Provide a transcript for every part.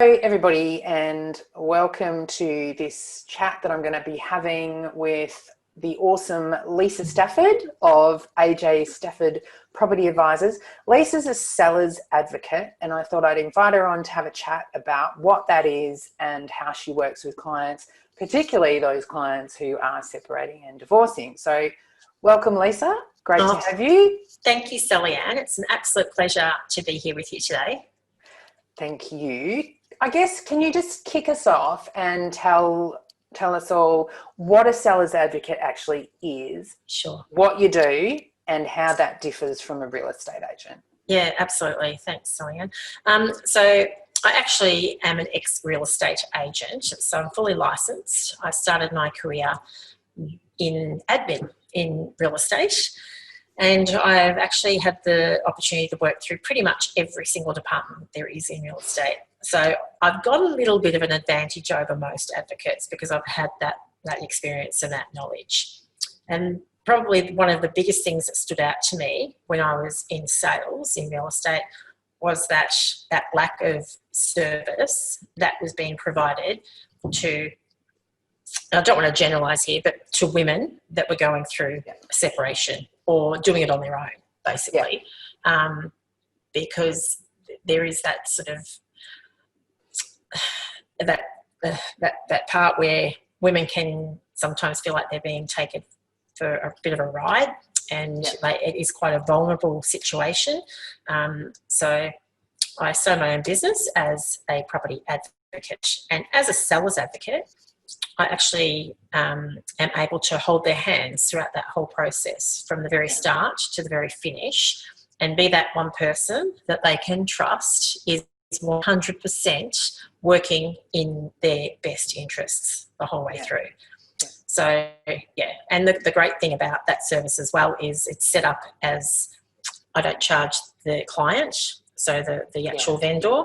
Hello, everybody, and welcome to this chat that I'm going to be having with the awesome Lisa Stafford of AJ Stafford Property Advisors. Lisa's a seller's advocate, and I thought I'd invite her on to have a chat about what that is and how she works with clients, particularly those clients who are separating and divorcing. So welcome, Lisa. Great to have you. Thank you, Sallyanne. It's an absolute pleasure to be here with you today. Thank you. I guess, can you just kick us off and tell us all what a seller's advocate actually is? Sure. What you do and how that differs from a real estate agent. Yeah, absolutely. Thanks, Sallyanne. So I actually am an ex-real estate agent, so I'm fully licensed. I started my career in admin in real estate, and I've actually had the opportunity to work through pretty much every single department there is in real estate. So I've got a little bit of an advantage over most advocates because I've had that experience and that knowledge. And probably one of the biggest things that stood out to me when I was in sales in real estate was that lack of service that was being provided to, I don't want to generalise here, but to women that were going through a separation or doing it on their own, basically, because there is that sort of that part where women can sometimes feel like they're being taken for a bit of a ride, and it is quite a vulnerable situation. So I started my own business as a property advocate, and as a seller's advocate, I actually am able to hold their hands throughout that whole process from the very start to the very finish, and be that one person that they can trust is 100% working in their best interests the whole way through. So, and the great thing about that service as well is it's set up as I don't charge the client, so the actual vendor.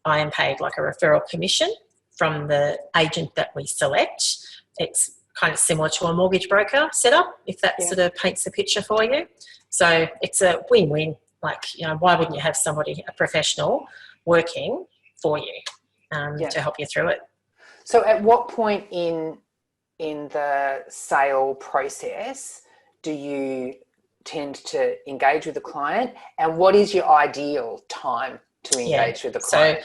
I am paid like a referral commission from the agent that we select. It's kind of similar to a mortgage broker setup, if that sort of paints the picture for you. So it's a win-win. Like, why wouldn't you have somebody, a professional, working for you to help you through it? So at what point in the sale process do you tend to engage with the client, and what is your ideal time to engage with the client?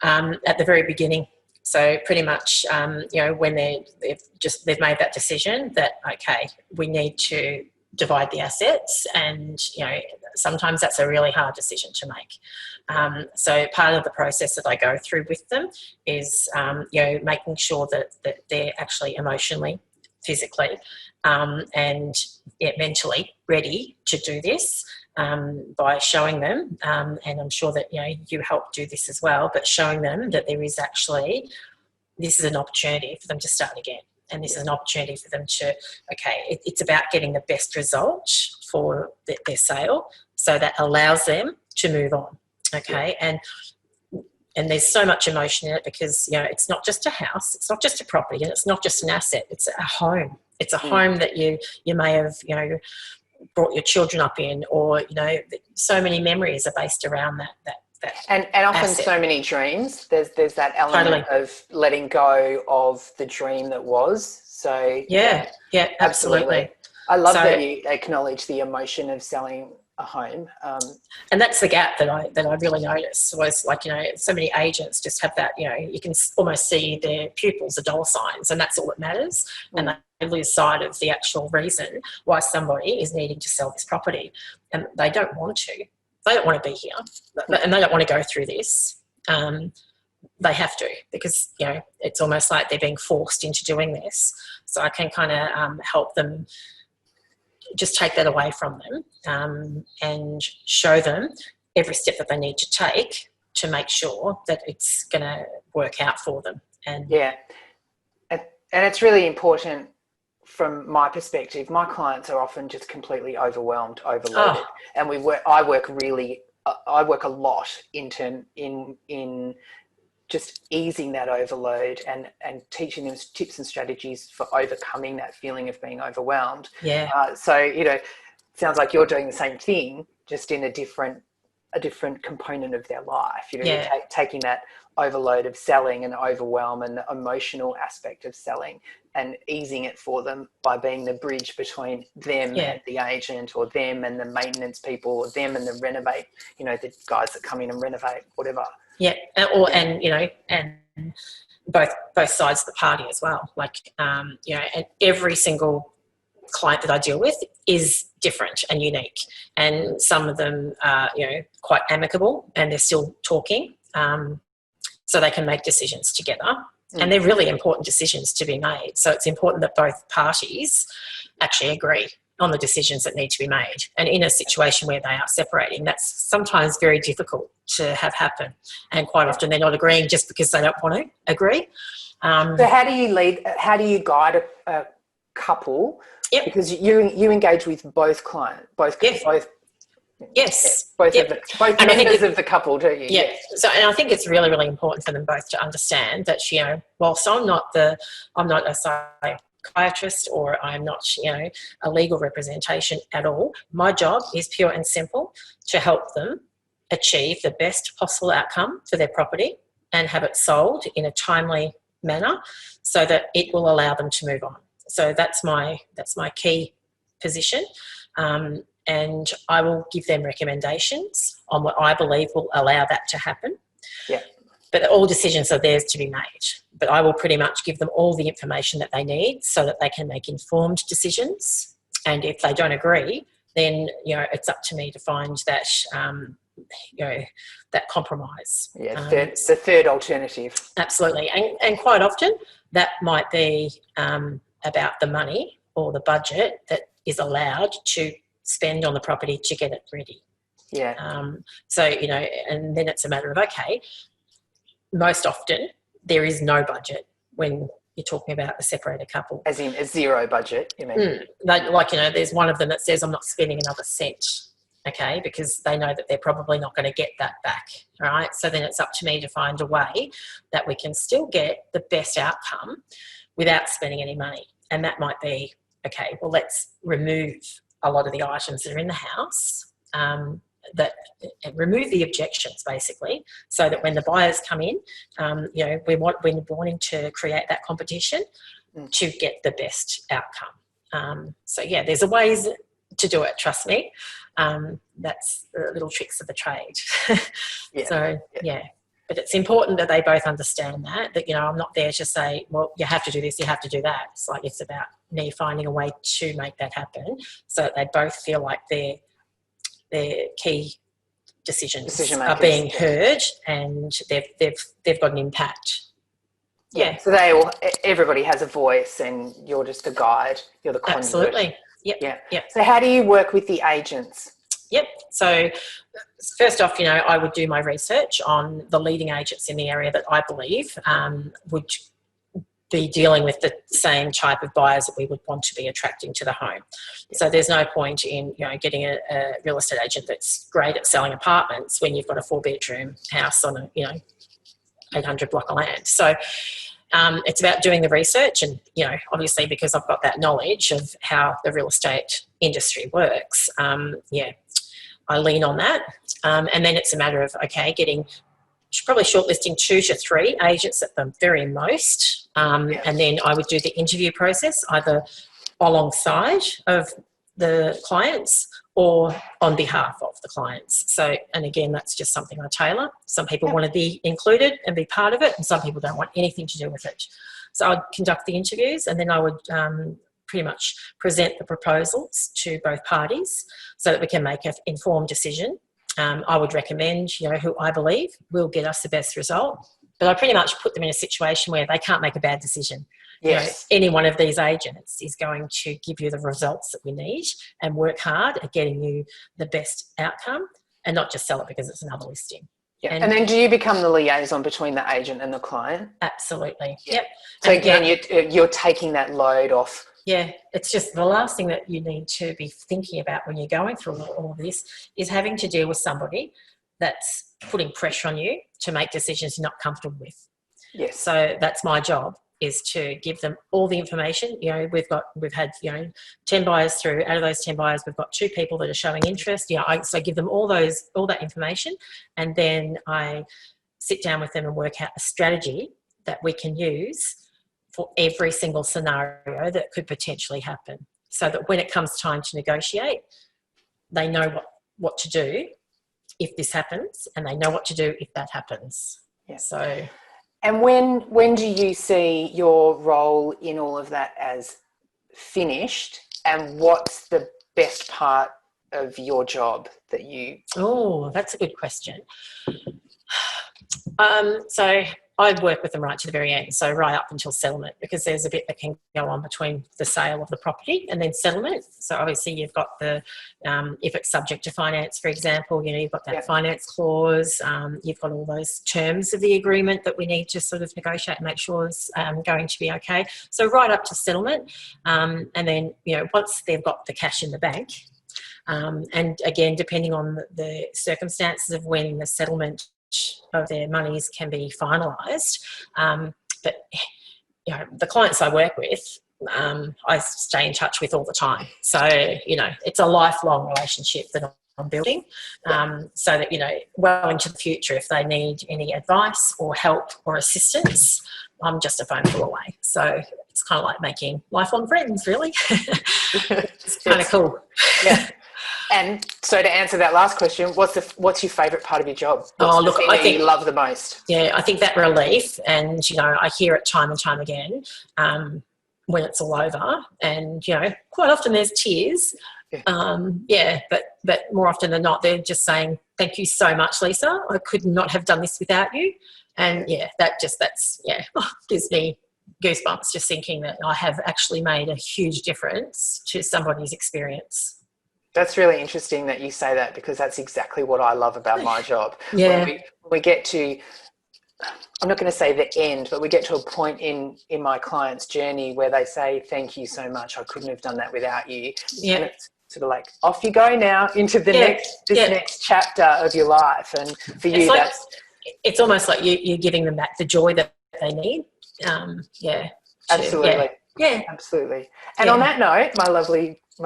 So at the very beginning. So pretty much, when they've made that decision that, okay, we need to divide the assets, and, sometimes that's a really hard decision to make. So part of the process that I go through with them is, making sure that they're actually emotionally, physically, and mentally ready to do this. By showing them, and I'm sure that you help do this as well, but showing them that there is actually, this is an opportunity for them to start again, and this is an opportunity for them to, it's about getting the best result for their sale, so that allows them to move on. And there's so much emotion in it because it's not just a house, it's not just a property, and it's not just an asset, it's a home. It's a home that you may have brought your children up in, or so many memories are based around that and often asset. So many dreams. There's that element of letting go of the dream that was. So absolutely. I love that you acknowledge the emotion of selling a home. And that's the gap that I really noticed was, like, so many agents just have that, you can almost see their pupils are dollar signs, and that's all that matters. And they lose sight of the actual reason why somebody is needing to sell this property, and they don't want to. They don't want to be here, and they don't want to go through this. They have to, because it's almost like they're being forced into doing this. So I can kind of help them, just take that away from them, and show them every step that they need to take to make sure that it's going to work out for them. And it's really important. From my perspective, my clients are often just completely overwhelmed, overloaded, and I work a lot in just easing that overload and teaching them tips and strategies for overcoming that feeling of being overwhelmed. So it sounds like you're doing the same thing, just in a different component of their life. You're taking that overload of selling and overwhelm and the emotional aspect of selling, and easing it for them by being the bridge between them and the agent, or them and the maintenance people, or them and the renovate, the guys that come in and renovate, whatever. Yeah. And, and both sides of the party as well. Like, and every single client that I deal with is different and unique, and some of them are quite amicable and they're still talking, so they can make decisions together, and they're really important decisions to be made. So it's important that both parties actually agree on the decisions that need to be made, and in a situation where they are separating, that's sometimes very difficult to have happen, and quite often they're not agreeing just because they don't want to agree. So how do you guide a couple? Yep. Because you engage with both clients, both Yes. both Yep. both members of the couple, do you? Yeah. So, and I think it's really, really important for them both to understand that, whilst I'm not a psychiatrist, or I'm not, a legal representation at all, my job is pure and simple to help them achieve the best possible outcome for their property and have it sold in a timely manner so that it will allow them to move on. So that's my key position, and I will give them recommendations on what I believe will allow that to happen. Yeah. But all decisions are theirs to be made. But I will pretty much give them all the information that they need so that they can make informed decisions. And if they don't agree, then it's up to me to find that that compromise. Yeah, it's the third alternative. Absolutely, and quite often that might be about the money or the budget that is allowed to spend on the property to get it ready. Yeah. So, and then it's a matter of, okay, most often there is no budget when you're talking about a separated couple. As in a zero budget, you mean? There's one of them that says, I'm not spending another cent, okay, because they know that they're probably not going to get that back, all right? So then it's up to me to find a way that we can still get the best outcome without spending any money. And that might be, okay, well, let's remove a lot of the items that are in the house, remove the objections, basically, so that when the buyers come in, we're wanting to create that competition to get the best outcome. There's a ways to do it, trust me. That's the little tricks of the trade. But it's important that they both understand that I'm not there to say, well, you have to do this, you have to do that. It's about me finding a way to make that happen so that they both feel like their key decisions are being heard and they've got an impact. Yeah. So everybody has a voice, and you're just a guide. You're the conduit. Absolutely. Yep. Yeah. Yep. So how do you work with the agents? Yep. So first off, I would do my research on the leading agents in the area that I believe would be dealing with the same type of buyers that we would want to be attracting to the home. So there's no point in getting a real estate agent that's great at selling apartments when you've got a 4-bedroom house on a 800 block of land. So it's about doing the research, and obviously because I've got that knowledge of how the real estate industry works, I lean on that, and then it's a matter of getting probably shortlisting 2 to 3 agents at the very most, and then I would do the interview process either alongside of the clients or on behalf of the clients. So, and again, that's just something I tailor. Some people want to be included and be part of it, and some people don't want anything to do with it. So I'd conduct the interviews, and then I would pretty much present the proposals to both parties so that we can make an informed decision. I would recommend, who I believe will get us the best result, but I pretty much put them in a situation where they can't make a bad decision. Yes. Any one of these agents is going to give you the results that we need and work hard at getting you the best outcome, and not just sell it because it's another listing. Yeah. And then do you become the liaison between the agent and the client? Absolutely. Yep. So again, you're taking that load off. Yeah, it's just the last thing that you need to be thinking about when you're going through all of this is having to deal with somebody that's putting pressure on you to make decisions you're not comfortable with. Yes. So that's my job, is to give them all the information. We've had 10 buyers through. Out of those 10 buyers, we've got 2 people that are showing interest. So I give them all that information, and then I sit down with them and work out a strategy that we can use for every single scenario that could potentially happen, so that when it comes time to negotiate, they know what to do if this happens, and they know what to do if that happens. Yeah. So, and when do you see your role in all of that as finished, and what's the best part of your job that you... Oh, that's a good question. So I work with them right to the very end, so right up until settlement, because there's a bit that can go on between the sale of the property and then settlement. So obviously you've got the, if it's subject to finance, for example, you've got that finance clause, you've got all those terms of the agreement that we need to sort of negotiate and make sure is going to be okay. So right up to settlement, and then, once they've got the cash in the bank, and again, depending on the circumstances of when the settlement of their monies can be finalised. But the clients I work with, I stay in touch with all the time. So, it's a lifelong relationship that I'm building, so that, well into the future, if they need any advice or help or assistance, I'm just a phone call away. So it's kind of like making lifelong friends, really. It's kind of cool. Yeah. And so to answer that last question, what's your favourite part of your job? What's the thing that you love the most? Yeah, I think that relief, and I hear it time and time again when it's all over, and quite often there's tears. But more often than not, they're just saying, "Thank you so much, Lisa. I could not have done this without you." And gives me goosebumps just thinking that I have actually made a huge difference to somebody's experience. That's really interesting that you say that, because that's exactly what I love about my job. Yeah. When we get to, I'm not going to say the end, but we get to a point in my client's journey where they say, "Thank you so much. I couldn't have done that without you." Yeah. And it's sort of like, off you go now into the next chapter of your life. And for you, it's almost like you're giving them back the joy that they need. Absolutely. Yeah. Absolutely. And on that note, my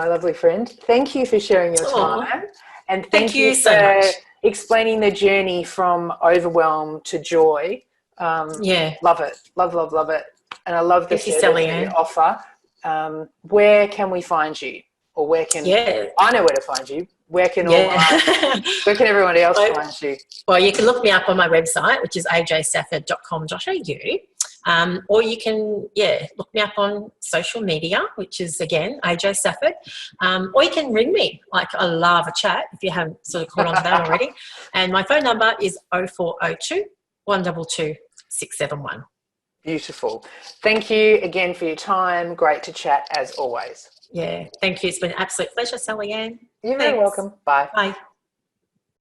lovely friend, thank you for sharing your time. And thank you so for much. explaining the journey from overwhelm to joy. Love it. Love it. And I love the service that you offer. Where can we find you? Or where can I know where to find you? Where can where can everyone else find you? Well, you can look me up on my website, which is ajsafford.com.au. Or you can, look me up on social media, which is, again, AJ Safford. Or you can ring me. I love a chat, if you haven't sort of caught on to that already. And my phone number is 0402 122 671. Beautiful. Thank you again for your time. Great to chat as always. Yeah, thank you. It's been an absolute pleasure, Sallyanne. You're very welcome. Bye. Bye.